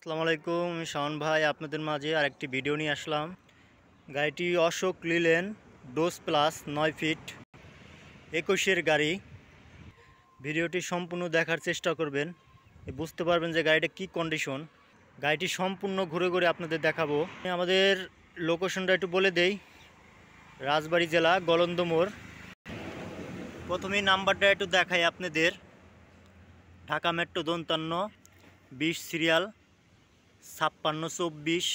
আসসালামু আলাইকুম, আমি শাওন ভাই আপনাদের মাঝে আরেকটি ভিডিও নিয়ে আসলাম। গাড়িটি অশোক লিলেন ডোজ প্লাস 9 ফিট 21-এর গাড়ি। ভিডিওটি সম্পূর্ণ দেখার চেষ্টা করবেন, বুঝতে পারবেন যে গাড়িটা কি কন্ডিশন। গাড়িটি সম্পূর্ণ ঘুরে ঘুরে আপনাদের দেখাবো। আমাদের লোকেশনটা একটু বলে দেই, রাজবাড়ী জেলা গলন্দ মোড়। প্রথমেই নাম্বারটা একটু দেখাই আপনাদের, ঢাকা মেট্রো 53 সিরিয়াল 5624।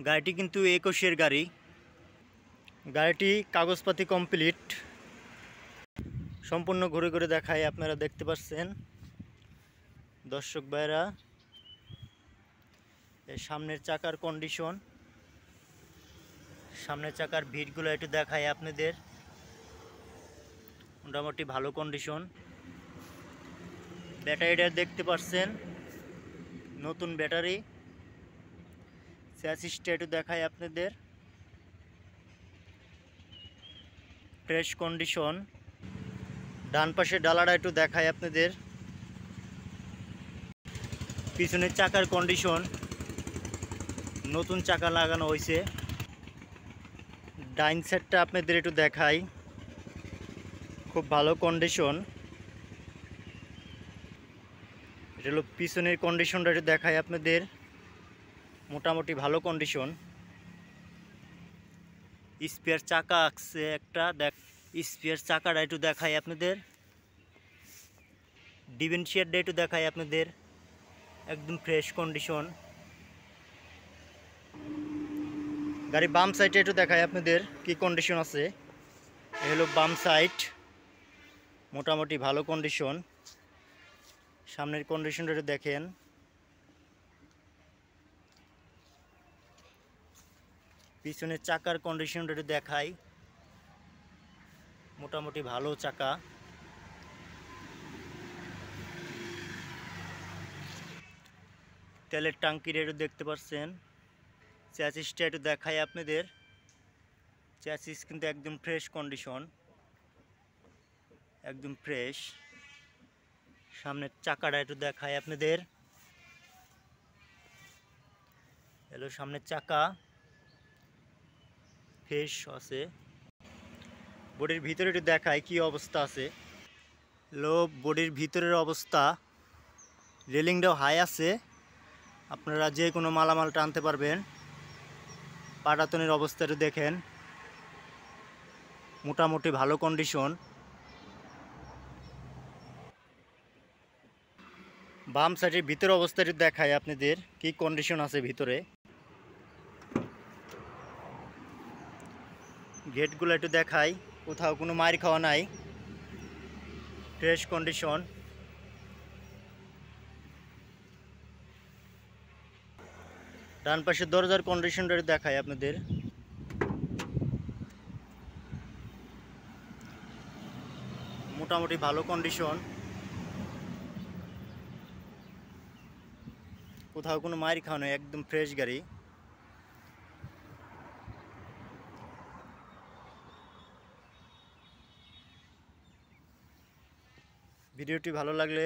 গাড়িটি কিন্তু 21-এর গাড়ি। গাড়িটি কাগজপাতি কমপ্লিট, সম্পূর্ণ ঘুরে ঘুরে দেখায়, আপনারা দেখতে পাচ্ছেন দর্শক ভাইরা। এই সামনের চাকার কন্ডিশন, সামনের চাকার ভিটগুলো একটু দেখায় আপনাদের, মোটামুটি ভালো কন্ডিশন। ব্যাটারিটা দেখতে পাচ্ছেন নতুন ব্যাটারি। চ্যাসিসটা একটু দেখায় আপনাদের, ফ্রেশ কন্ডিশন। ডান পাশে ডালাটা একটু দেখায় আপনাদের, পিছনের চাকার কন্ডিশন, নতুন চাকা লাগানো হয়েছে। ডাইন সাইডটা আপনাদের একটু দেখাই, খুব ভালো কন্ডিশন। এটা হলো পিছনের কন্ডিশনটা একটু দেখাই আপনাদের, মোটামুটি ভালো কন্ডিশন। স্পেয়ার চাকা আছে একটা, স্পেয়ার চাকাটা একটু দেখাই আপনাদের, ডিভেন্সিয়ারটা একটু দেখাই আপনাদের, একদম ফ্রেশ কন্ডিশন। গাড়ি বাম সাইডে একটু দেখাই আপনাদের কি কন্ডিশন আছে। এ হলো বাম সাইড, মোটামুটি ভালো কন্ডিশন। সামনের কন্ডিশনটা একটু দেখেন, পিছনের চাকার কন্ডিশনটা একটু দেখাই, মোটামুটি ভালো চাকা। তেলের ট্যাঙ্কিটা একটু দেখতে পাচ্ছেন। চ্যাসিসটা একটু দেখাই আপনাদের, চ্যাসিস কিন্তু একদম ফ্রেশ কন্ডিশন, একদম ফ্রেশ। সামনের চাকাটা একটু দেখাই আপনাদের, এলো সামনের চাকা, ফ্রেশ আছে। বডির ভিতরে একটু দেখাই কি অবস্থা আছে। লো বডির ভিতরের অবস্থা, রেলিংটাও হাই আছে, আপনারা যে কোনো মালামাল টানতে পারবেন। পাটাতনের অবস্থাটা দেখেন, মোটামুটি ভালো কন্ডিশন। বাম সাইডের ভিতর অবস্থাটা দেখায় আপনাদের কি কন্ডিশন আছে ভিতরে। গেটগুলো একটু দেখাই, কোথাও কোনো মার খাওয়া নাই, ফ্রেশ কন্ডিশন। ডান পাশের দরজার কন্ডিশনটা দেখাই আপনাদের, মোটামুটি ভালো কন্ডিশন, কোথাও কোনো মার খাওয়া নেই, একদম ফ্রেশ গাড়ি। ভিডিওটি ভালো লাগলে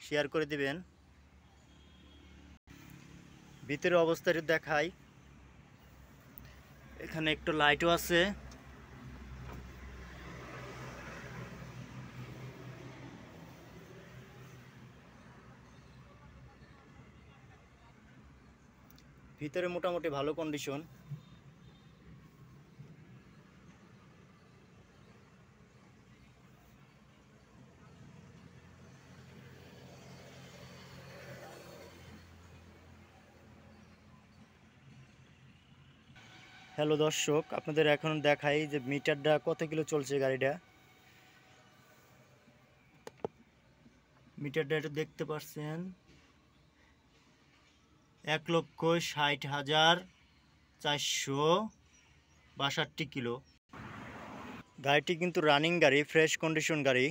শেয়ার করে দিবেন। ভিতরের অবস্থাটি দেখাই, এখানে একটু লাইটও আছে। ভিতরে মোটামুটি ভালো কন্ডিশন। হ্যালো দর্শক, আপনাদের এখন দেখাই যে মিটারটা কত কিলো চলছে গাড়িটা। মিটারটা একটু দেখতে পাচ্ছেন, 1,60,462 কিলো। গাড়িটি কিন্তু রানিং গাড়ি, ফ্রেশ কন্ডিশন গাড়ি।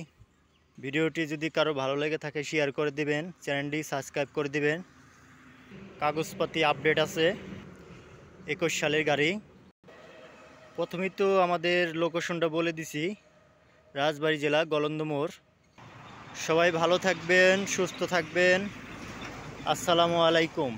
ভিডিওটি যদি কারো ভালো লেগে থাকে শেয়ার করে দিবেন, চ্যানেলটি সাবস্ক্রাইব করে দিবেন। কাগজপাতি আপডেট আছে, 21 সালের গাড়ি। প্রথমেই তো আমাদের লোকেশনটা বলে দিছি, রাজবাড়ী জেলা গলন্দ মোড়। সবাই ভালো থাকবেন, সুস্থ থাকবেন। আসসালামু আলাইকুম।